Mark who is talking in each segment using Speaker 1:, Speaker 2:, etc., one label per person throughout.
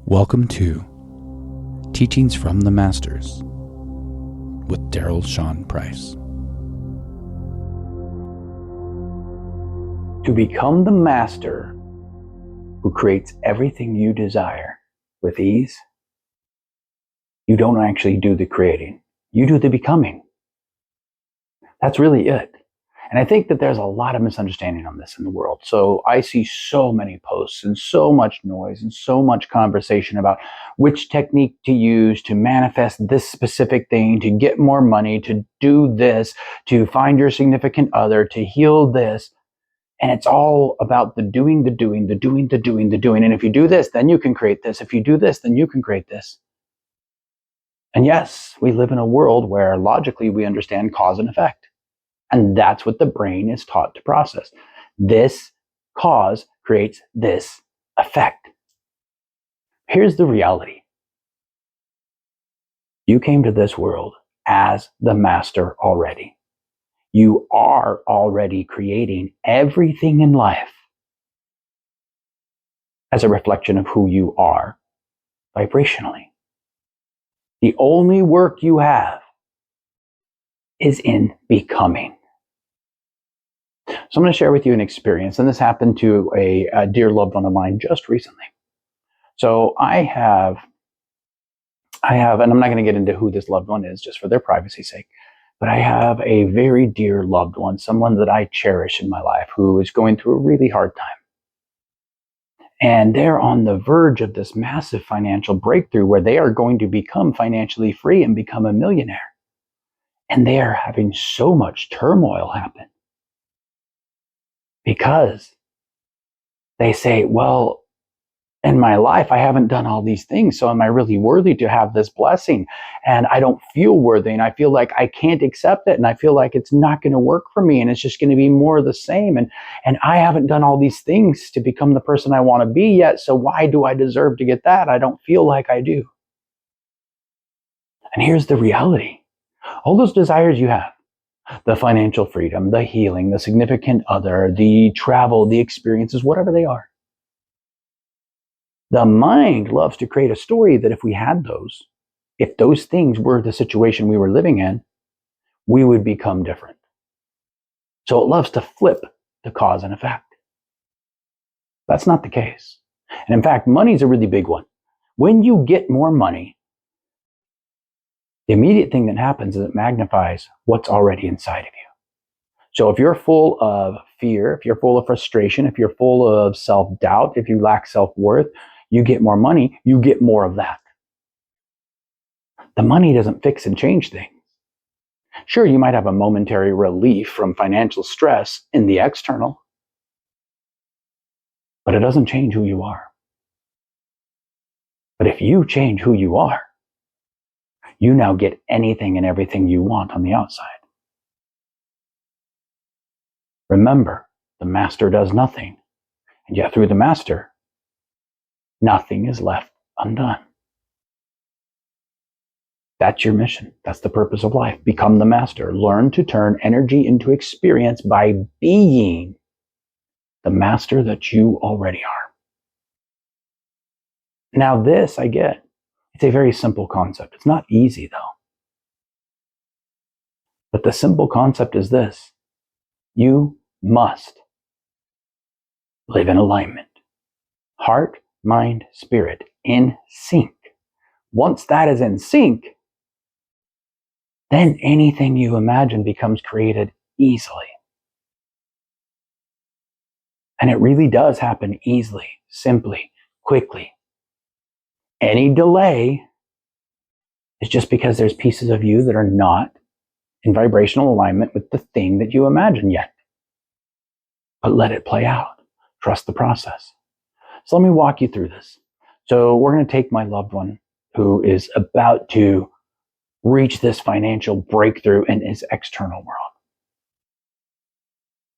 Speaker 1: Welcome to Teachings from the Masters with Daryl Shaun Price.
Speaker 2: To become the master who creates everything you desire with ease, you don't actually do the creating, you do the becoming. That's really it. And I think that there's a lot of misunderstanding on this in the world. So I see so many posts and so much noise and so much conversation about which technique to use to manifest this specific thing, to get more money, to do this, to find your significant other, to heal this. And it's all about the doing. And if you do this, then you can create this. If you do this, then you can create this. And yes, we live in a world where logically we understand cause and effect. And that's what the brain is taught to process. This cause creates this effect. Here's the reality. You came to this world as the master already. You are already creating everything in life as a reflection of who you are vibrationally. The only work you have is in becoming. So I'm going to share with you an experience, and this happened to a dear loved one of mine just recently. So I have, and I'm not going to get into who this loved one is just for their privacy's sake, but I have a very dear loved one, someone that I cherish in my life who is going through a really hard time. And they're on the verge of this massive financial breakthrough where they are going to become financially free and become a millionaire. And they are having so much turmoil happen because they say, well, in my life, I haven't done all these things. So am I really worthy to have this blessing? And I don't feel worthy. And I feel like I can't accept it. And I feel like it's not going to work for me. And it's just going to be more of the same. And I haven't done all these things to become the person I want to be yet. So why do I deserve to get that? I don't feel like I do. And here's the reality. All those desires you have, the financial freedom, the healing, the significant other, the travel, the experiences, whatever they are. The mind loves to create a story that if we had those, if those things were the situation we were living in, we would become different. So it loves to flip the cause and effect. That's not the case. And in fact, money is a really big one. When you get more money, the immediate thing that happens is it magnifies what's already inside of you. So if you're full of fear, if you're full of frustration, if you're full of self-doubt, if you lack self-worth, you get more money, you get more of that. The money doesn't fix and change things. Sure, you might have a momentary relief from financial stress in the external, but it doesn't change who you are. But if you change who you are, you now get anything and everything you want on the outside. Remember, the master does nothing, and yet through the master, nothing is left undone. That's your mission. That's the purpose of life. Become the master. Learn to turn energy into experience by being the master that you already are. Now this, I get, it's a very simple concept. It's not easy though. But the simple concept is this. You must live in alignment. Heart, mind, spirit, in sync. Once that is in sync, then anything you imagine becomes created easily. And it really does happen easily, simply, quickly. Any delay is just because there's pieces of you that are not in vibrational alignment with the thing that you imagine yet. But let it play out. Trust the process. So let me walk you through this. So we're going to take my loved one who is about to reach this financial breakthrough in his external world.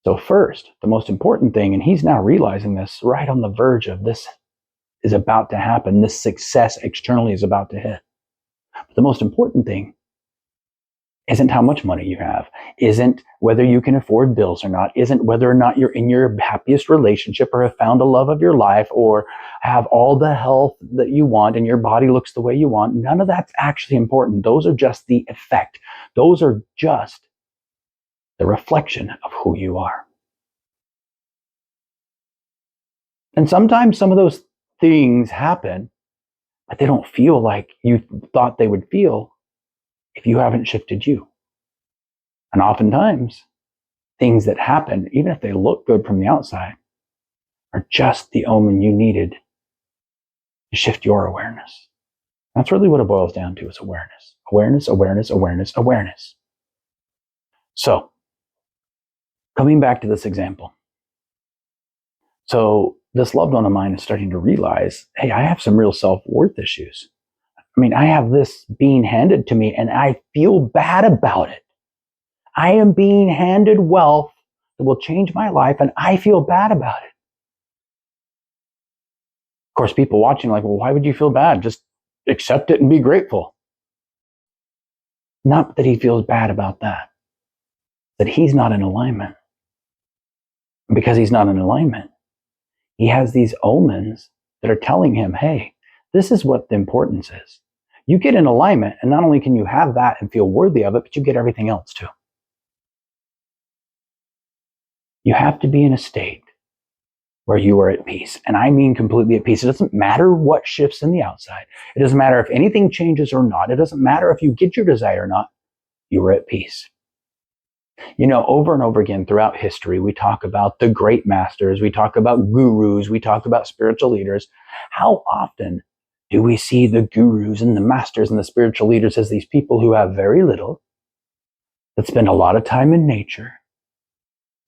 Speaker 2: So first, the most important thing, and he's now realizing this right on the verge of this is about to happen, this success externally is about to hit. But the most important thing isn't how much money you have, isn't whether you can afford bills or not, isn't whether or not you're in your happiest relationship or have found a love of your life or have all the health that you want and your body looks the way you want. None of that's actually important. Those are just the effect. Those are just the reflection of who you are. And sometimes some of those things happen, but they don't feel like you thought they would feel if you haven't shifted you. And oftentimes, things that happen, even if they look good from the outside, are just the omen you needed to shift your awareness. That's really what it boils down to, is awareness. Awareness, awareness, awareness, awareness. So, coming back to this example. So, this loved one of mine is starting to realize, hey, I have some real self-worth issues. I mean, I have this being handed to me and I feel bad about it. I am being handed wealth that will change my life and I feel bad about it. Of course, people watching are like, well, why would you feel bad? Just accept it and be grateful. Not that he feels bad about that. That he's not in alignment. And because he's not in alignment, he has these omens that are telling him, hey, this is what the importance is. You get in alignment, and not only can you have that and feel worthy of it, but you get everything else too. You have to be in a state where you are at peace. And I mean completely at peace. It doesn't matter what shifts in the outside. It doesn't matter if anything changes or not. It doesn't matter if you get your desire or not. You are at peace. You know, over and over again throughout history, we talk about the great masters, we talk about gurus, we talk about spiritual leaders. How often do we see the gurus and the masters and the spiritual leaders as these people who have very little, that spend a lot of time in nature,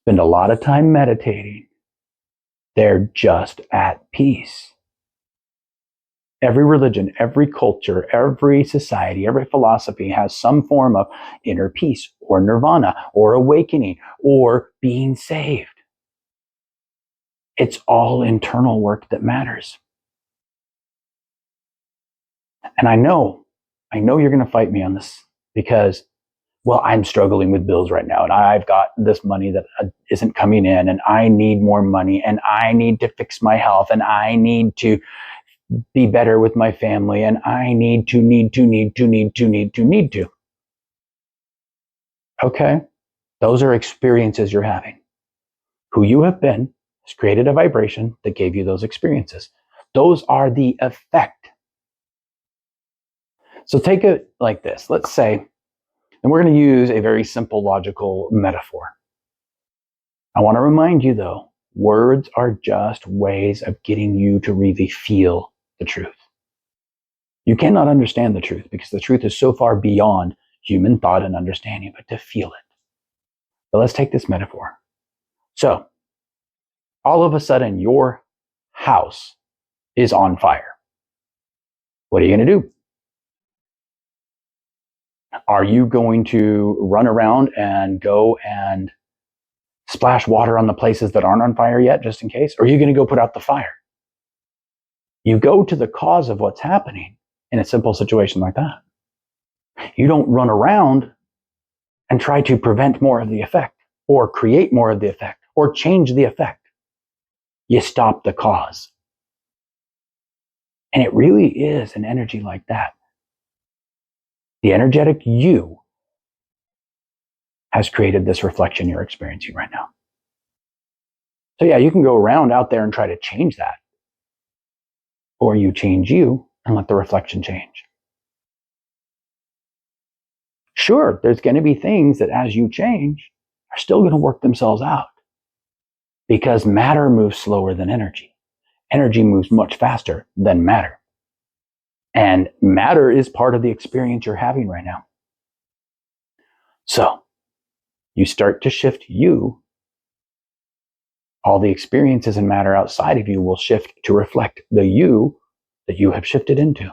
Speaker 2: spend a lot of time meditating? They're just at peace. Every religion, every culture, every society, every philosophy has some form of inner peace or nirvana or awakening or being saved. It's all internal work that matters. And I know you're going to fight me on this because, well, I'm struggling with bills right now and I've got this money that isn't coming in and I need more money and I need to fix my health and I need to be better with my family and I need to. Okay, those are experiences you're having. Who you have been has created a vibration that gave you those experiences. Those are the effect. So take it like this. Let's say, and we're going to use a very simple logical metaphor. I want to remind you though, words are just ways of getting you to really feel the truth. You cannot understand the truth because the truth is so far beyond human thought and understanding, but to feel it. But let's take this metaphor. So, all of a sudden, your house is on fire. What are you going to do? Are you going to run around and go and splash water on the places that aren't on fire yet, just in case? Or are you going to go put out the fire? You go to the cause of what's happening in a simple situation like that. You don't run around and try to prevent more of the effect or create more of the effect or change the effect. You stop the cause. And it really is an energy like that. The energetic you has created this reflection you're experiencing right now. So yeah, you can go around out there and try to change that. Or you change you and let the reflection change. Sure, there's going to be things that as you change are still going to work themselves out. Because matter moves slower than energy. Energy moves much faster than matter. And matter is part of the experience you're having right now. So, you start to shift you. All the experiences and matter outside of you will shift to reflect the you that you have shifted into.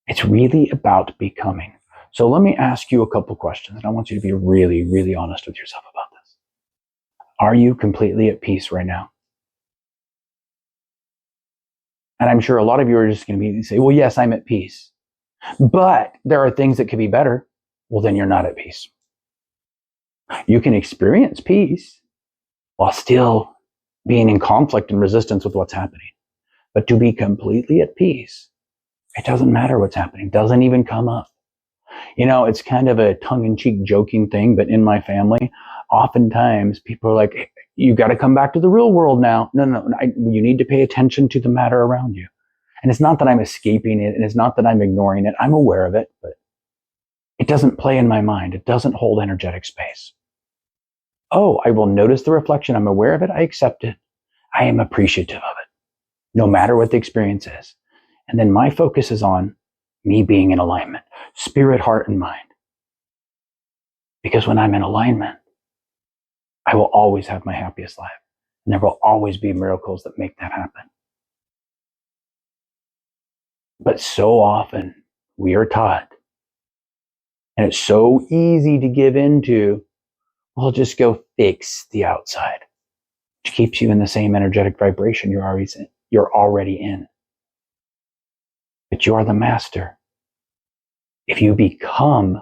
Speaker 2: It's really about becoming. So let me ask you a couple questions, and I want you to be really, really honest with yourself about this. Are you completely at peace right now? And I'm sure a lot of you are just going to be say, well, yes, I'm at peace. But there are things that could be better. Well, then you're not at peace. You can experience peace while still being in conflict and resistance with what's happening. But to be completely at peace, it doesn't matter what's happening. It doesn't even come up. It's kind of a tongue-in-cheek joking thing, but in my family, oftentimes people are like, hey, you got to come back to the real world now. No, you need to pay attention to the matter around you. And it's not that I'm escaping it, and it's not that I'm ignoring it. I'm aware of it, but it doesn't play in my mind. It doesn't hold energetic space. Oh, I will notice the reflection. I'm aware of it. I accept it. I am appreciative of it, no matter what the experience is. And then my focus is on me being in alignment, spirit, heart, and mind. Because when I'm in alignment, I will always have my happiest life. And there will always be miracles that make that happen. But so often we are taught, and it's so easy to give into, well, just go fix the outside, which keeps you in the same energetic vibration you're already in. But you are the master. If you become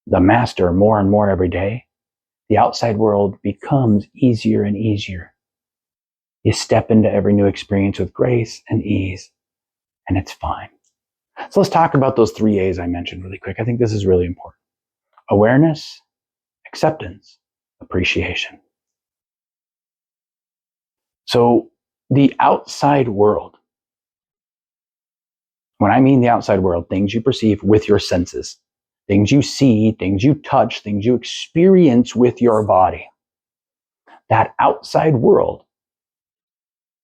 Speaker 2: the master more and more every day, the outside world becomes easier and easier. You step into every new experience with grace and ease, and it's fine. So let's talk about those 3 A's I mentioned really quick. I think this is really important. Awareness, acceptance, appreciation. So the outside world, when I mean the outside world, things you perceive with your senses, things you see, things you touch, things you experience with your body, that outside world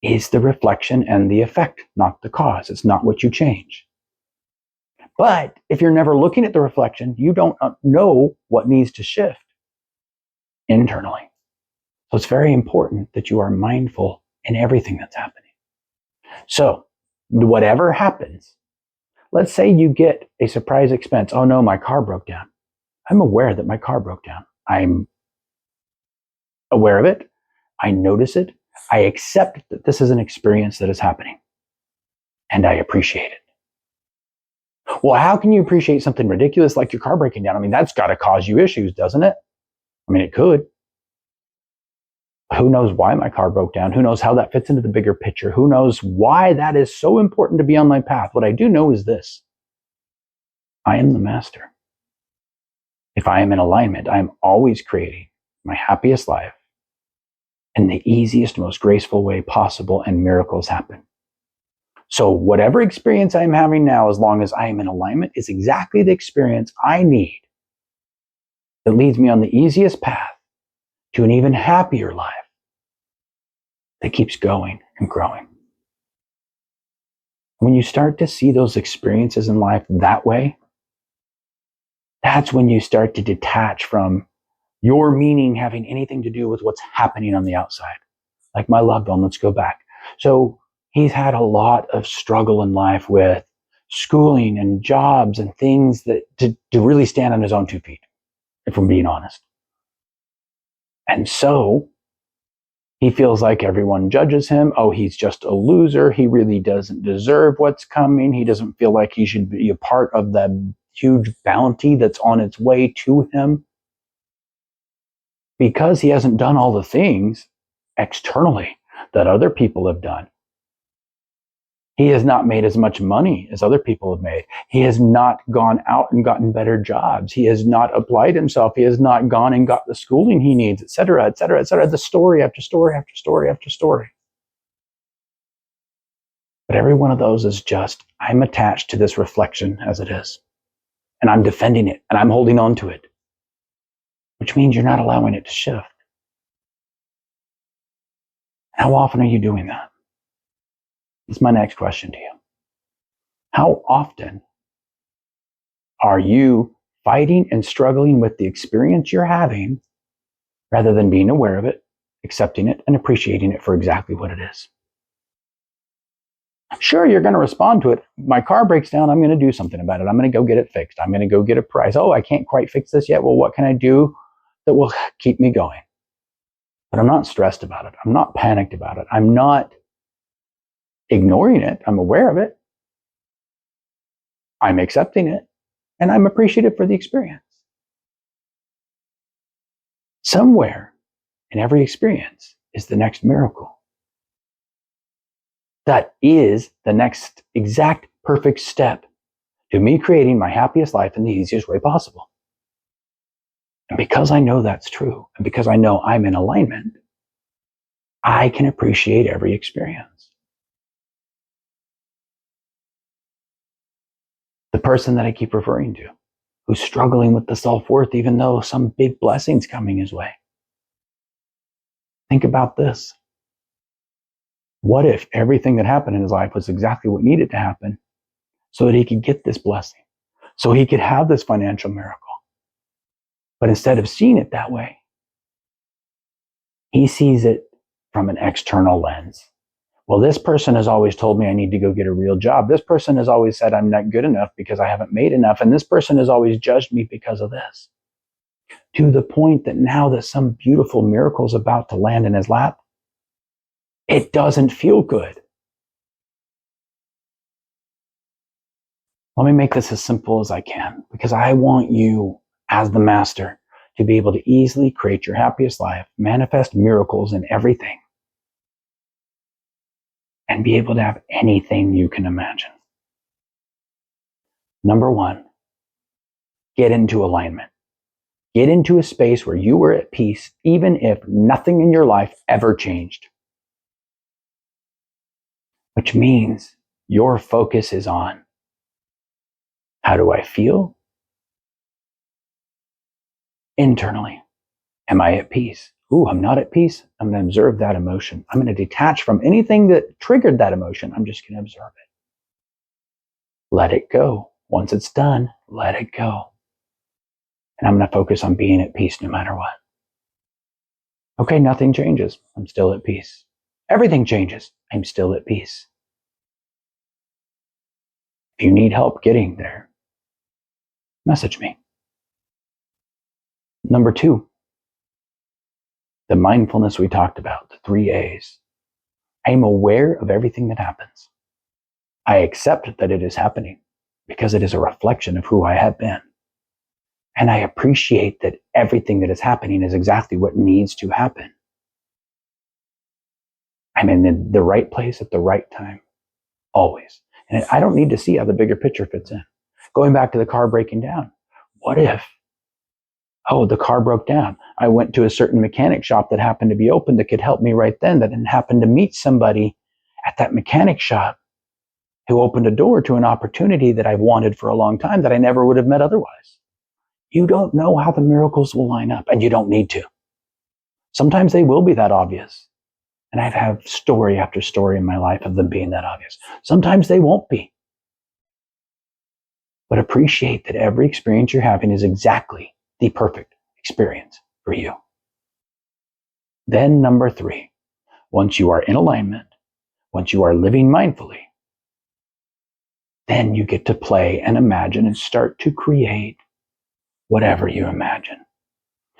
Speaker 2: is the reflection and the effect, not the cause. It's not what you change. But if you're never looking at the reflection, you don't know what needs to shift internally. So it's very important that you are mindful in everything that's happening. So whatever happens, let's say you get a surprise expense. Oh no, my car broke down. I'm aware that my car broke down. I'm aware of it. I notice it. I accept that this is an experience that is happening. And I appreciate it. Well, how can you appreciate something ridiculous like your car breaking down? I mean, that's got to cause you issues, doesn't it? I mean, it could. Who knows why my car broke down? Who knows how that fits into the bigger picture? Who knows why that is so important to be on my path? What I do know is this. I am the master. If I am in alignment, I am always creating my happiest life in the easiest, most graceful way possible, and miracles happen. So whatever experience I'm having now, as long as I am in alignment, is exactly the experience I need that leads me on the easiest path to an even happier life that keeps going and growing. When you start to see those experiences in life that way, that's when you start to detach from your meaning having anything to do with what's happening on the outside. Like my loved one, let's go back. So he's had a lot of struggle in life with schooling and jobs and things that to really stand on his own 2 feet, if I'm being honest. And so he feels like everyone judges him. Oh, he's just a loser. He really doesn't deserve what's coming. He doesn't feel like he should be a part of the huge bounty that's on its way to him. Because he hasn't done all the things externally that other people have done. He has not made as much money as other people have made. He has not gone out and gotten better jobs. He has not applied himself. He has not gone and got the schooling he needs, et cetera, et cetera, et cetera. The story after story after story after story. But every one of those is just, I'm attached to this reflection as it is. And I'm defending it and I'm holding on to it. Which means you're not allowing it to shift. How often are you doing that? That's my next question to you. How often are you fighting and struggling with the experience you're having rather than being aware of it, accepting it, and appreciating it for exactly what it is? Sure, you're going to respond to it. My car breaks down. I'm going to do something about it. I'm going to go get it fixed. I'm going to go get a price. Oh, I can't quite fix this yet. Well, what can I do that will keep me going? But I'm not stressed about it. I'm not panicked about it. I'm not ignoring it. I'm aware of it. I'm accepting it, and I'm appreciative for the experience. Somewhere in every experience is the next miracle. That is the next exact perfect step to me creating my happiest life in the easiest way possible. And because I know that's true, and because I know I'm in alignment, I can appreciate every experience. The person that I keep referring to, who's struggling with the self-worth, even though some big blessing's coming his way. Think about this. What if everything that happened in his life was exactly what needed to happen so that he could get this blessing, so he could have this financial miracle? But instead of seeing it that way, he sees it from an external lens. Well, this person has always told me I need to go get a real job. This person has always said I'm not good enough because I haven't made enough. And this person has always judged me because of this. To the point that now that some beautiful miracle is about to land in his lap, it doesn't feel good. Let me make this as simple as I can, because I want you, as the master, to be able to easily create your happiest life, manifest miracles in everything, and be able to have anything you can imagine. Number one, get into alignment. Get into a space where you are at peace, even if nothing in your life ever changed. Which means your focus is on, how do I feel internally? Am I at peace? Ooh, I'm not at peace. I'm going to observe that emotion. I'm going to detach from anything that triggered that emotion. I'm just going to observe it. Let it go. Once it's done, let it go. And I'm going to focus on being at peace no matter what. Okay, nothing changes. I'm still at peace. Everything changes. I'm still at peace. If you need help getting there, message me. Number two, the mindfulness we talked about, the 3 A's. I am aware of everything that happens. I accept that it is happening because it is a reflection of who I have been. And I appreciate that everything that is happening is exactly what needs to happen. I'm in the right place at the right time, always. And I don't need to see how the bigger picture fits in. Going back to the car breaking down, what if, the car broke down. I went to a certain mechanic shop that happened to be open that could help me right then, that happened to meet somebody at that mechanic shop who opened a door to an opportunity that I've wanted for a long time that I never would have met otherwise. You don't know how the miracles will line up, and you don't need to. Sometimes they will be that obvious. And I've had story after story in my life of them being that obvious. Sometimes they won't be. But appreciate that every experience you're having is exactly the perfect experience for you. Then number 3, once you are in alignment, once you are living mindfully, then you get to play and imagine and start to create whatever you imagine.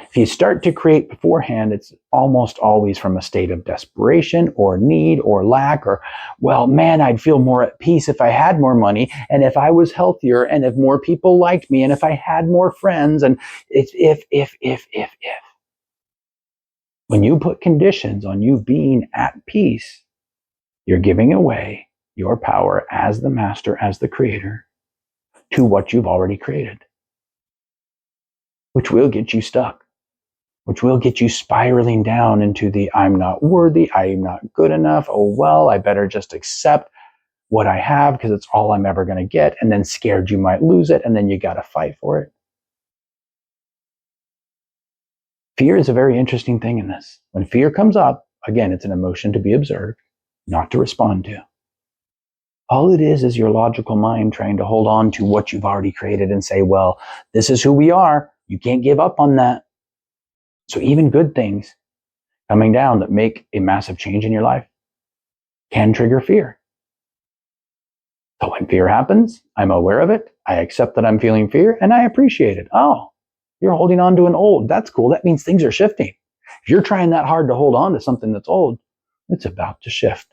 Speaker 2: If you start to create beforehand, it's almost always from a state of desperation or need or lack or, well, man, I'd feel more at peace if I had more money and if I was healthier and if more people liked me and if I had more friends, and it's if. When you put conditions on you being at peace, you're giving away your power as the master, as the creator, to what you've already created, which will get you stuck, which will get you spiraling down into the I'm not worthy, I'm not good enough, oh well, I better just accept what I have because it's all I'm ever going to get, and then scared you might lose it, and then you got to fight for it. Fear is a very interesting thing in this. When fear comes up, again, it's an emotion to be observed, not to respond to. All it is your logical mind trying to hold on to what you've already created and say, well, this is who we are. You can't give up on that. So even good things coming down that make a massive change in your life can trigger fear. So when fear happens, I'm aware of it. I accept that I'm feeling fear and I appreciate it. Oh, you're holding on to an old. That's cool. That means things are shifting. If you're trying that hard to hold on to something that's old, it's about to shift.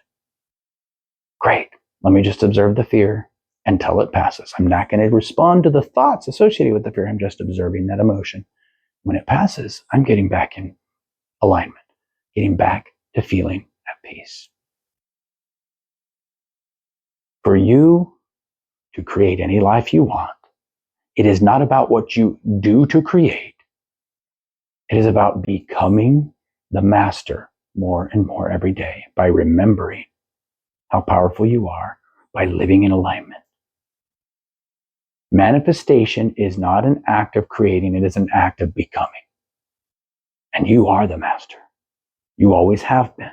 Speaker 2: Great. Let me just observe the fear until it passes. I'm not going to respond to the thoughts associated with the fear. I'm just observing that emotion. When it passes, I'm getting back in alignment, getting back to feeling at peace. For you to create any life you want, it is not about what you do to create. It is about becoming the master more and more every day by remembering how powerful you are, by living in alignment. Manifestation is not an act of creating, it is an act of becoming. And you are the master. You always have been.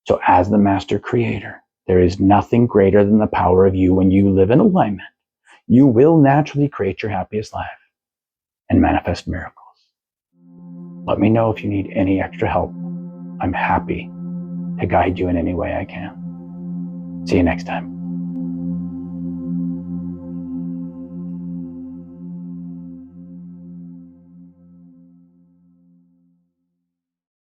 Speaker 2: So as the master creator, there is nothing greater than the power of you. When you live in alignment, you will naturally create your happiest life and manifest miracles. Let me know if you need any extra help. I'm happy to guide you in any way I can. See you next time.